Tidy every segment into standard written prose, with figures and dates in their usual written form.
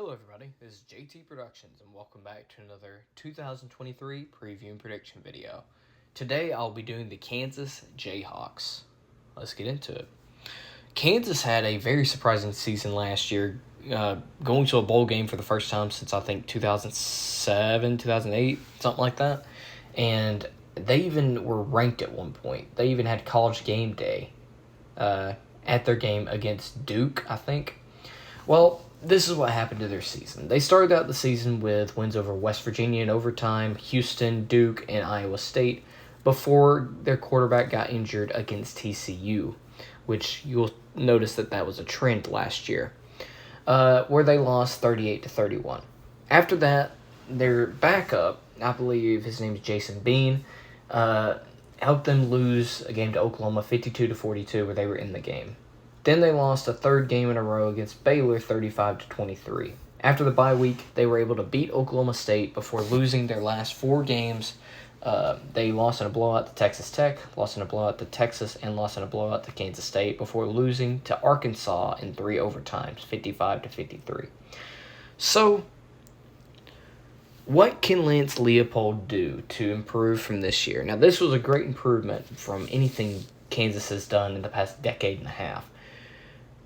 Hello everybody, this is JT Productions and welcome back to another 2023 preview and prediction video. Today I'll be doing the Kansas Jayhawks. Let's get into it. Kansas had a very surprising season last year, going to a bowl game for the first time since I think 2007, 2008, something like that. And they even were ranked at one point. They even had College Game Day at their game against Duke, I think. Well, this is what happened to their season. They started out the season with wins over West Virginia in overtime, Houston, Duke, and Iowa State before their quarterback got injured against TCU, which you'll notice that was a trend last year, where they lost 38-31. After that, their backup, I believe his name is Jason Bean, helped them lose a game to Oklahoma 52-42 where they were in the game. Then they lost a third game in a row against Baylor 35-23. After the bye week, they were able to beat Oklahoma State before losing their last four games. They lost in a blowout to Texas Tech, lost in a blowout to Texas, and lost in a blowout to Kansas State before losing to Arkansas in three overtimes, 55-53. So, what can Lance Leopold do to improve from this year? Now, this was a great improvement from anything Kansas has done in the past decade and a half.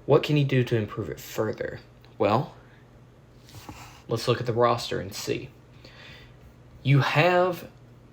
What can he do to improve it further? Well, let's look at the roster and see. You have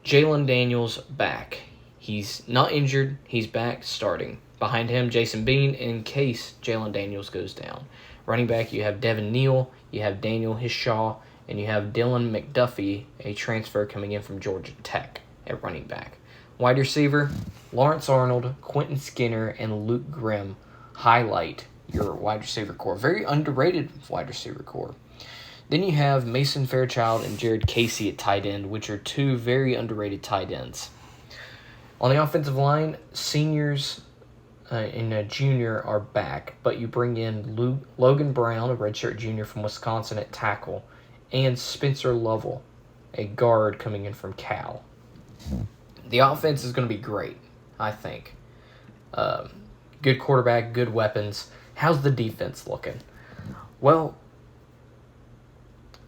Jalen Daniels back. He's not injured. He's back starting. Behind him, Jason Bean in case Jalen Daniels goes down. Running back, you have Devin Neal, you have Daniel Hishaw, and you have Dylan McDuffie, a transfer coming in from Georgia Tech at running back. Wide receiver, Lawrence Arnold, Quentin Skinner, and Luke Grimm highlight your wide receiver core. Very underrated wide receiver core. Then you have Mason Fairchild and Jared Casey at tight end, which are two very underrated tight ends. On the offensive line, seniors and a junior are back, but you bring in Logan Brown, a redshirt junior from Wisconsin at tackle, and Spencer Lovell, a guard coming in from Cal. The offense is going to be great, I think. Good quarterback, good weapons. How's the defense looking? Well,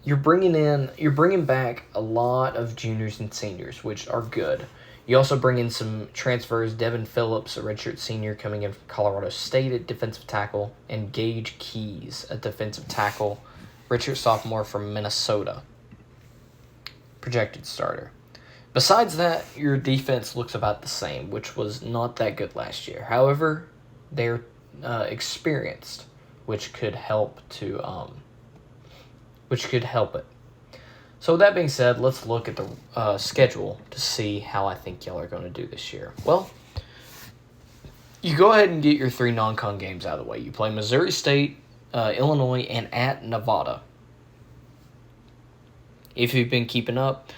you're bringing back a lot of juniors and seniors, which are good. You also bring in some transfers, Devin Phillips, a redshirt senior coming in from Colorado State at defensive tackle, and Gage Keys, a defensive tackle, redshirt sophomore from Minnesota, projected starter. Besides that, your defense looks about the same, which was not that good last year. However, they're experienced, which could help it. So with that being said, let's look at the schedule to see how I think y'all are going to do this year. Well, you go ahead and get your three non-con games out of the way. You play Missouri State, Illinois, and at Nevada. If you've been keeping up,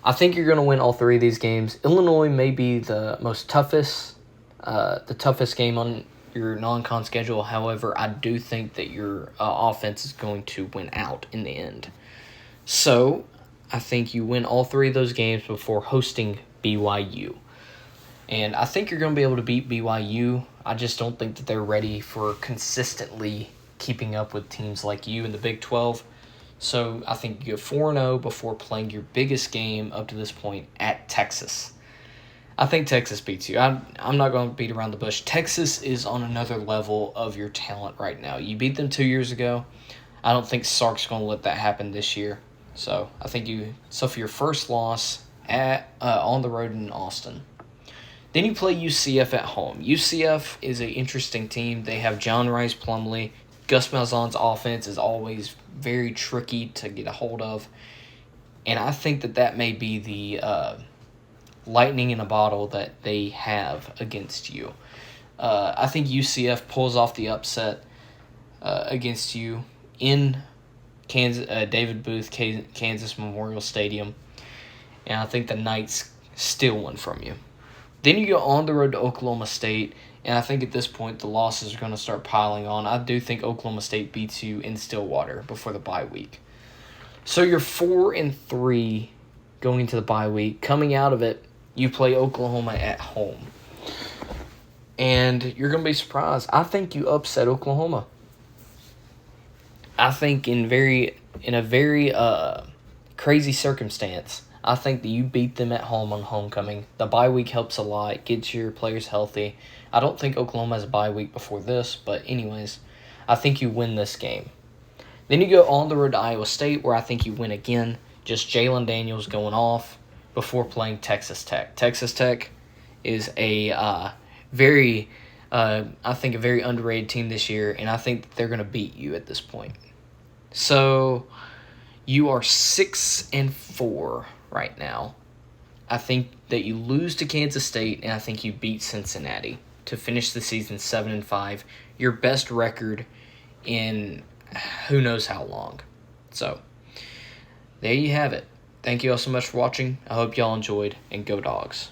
I think you're going to win all three of these games. Illinois may be the toughest game on your non-con schedule. However, I do think that your offense is going to win out in the end. So, I think you win all three of those games before hosting BYU. And I think you're going to be able to beat BYU. I just don't think that they're ready for consistently keeping up with teams like you in the Big 12. So I think you go 4-0 before playing your biggest game up to this point at Texas. I think Texas beats you. I'm not going to beat around the bush. Texas is on another level of your talent right now. You beat them 2 years ago. I don't think Sark's going to let that happen this year. So I think you suffer your first loss on the road in Austin. Then you play UCF at home. UCF is an interesting team. They have John Rice Plumlee. Gus Malzahn's offense is always very tricky to get a hold of. And I think that may be the lightning in a bottle that they have against you. I think UCF pulls off the upset against you in Kansas, David Booth, Kansas Memorial Stadium. And I think the Knights steal one from you. Then you go on the road to Oklahoma State. And I think at this point, the losses are going to start piling on. I do think Oklahoma State beats you in Stillwater before the bye week. So you're 4-3 going into the bye week. Coming out of it, you play Oklahoma at home. And you're going to be surprised. I think you upset Oklahoma. I think in a very crazy circumstance, I think that you beat them at home on homecoming. The bye week helps a lot, gets your players healthy. I don't think Oklahoma has a bye week before this, but anyways, I think you win this game. Then you go on the road to Iowa State, where I think you win again. Just Jalen Daniels going off before playing Texas Tech. Texas Tech is a very, I think, a very underrated team this year, and I think that they're going to beat you at this point. So you are 6-4 right now. I think that you lose to Kansas State, and I think you beat Cincinnati to finish the season 7-5. Your best record in who knows how long. So there you have it. Thank you all so much for watching. I hope y'all enjoyed, and go Dogs.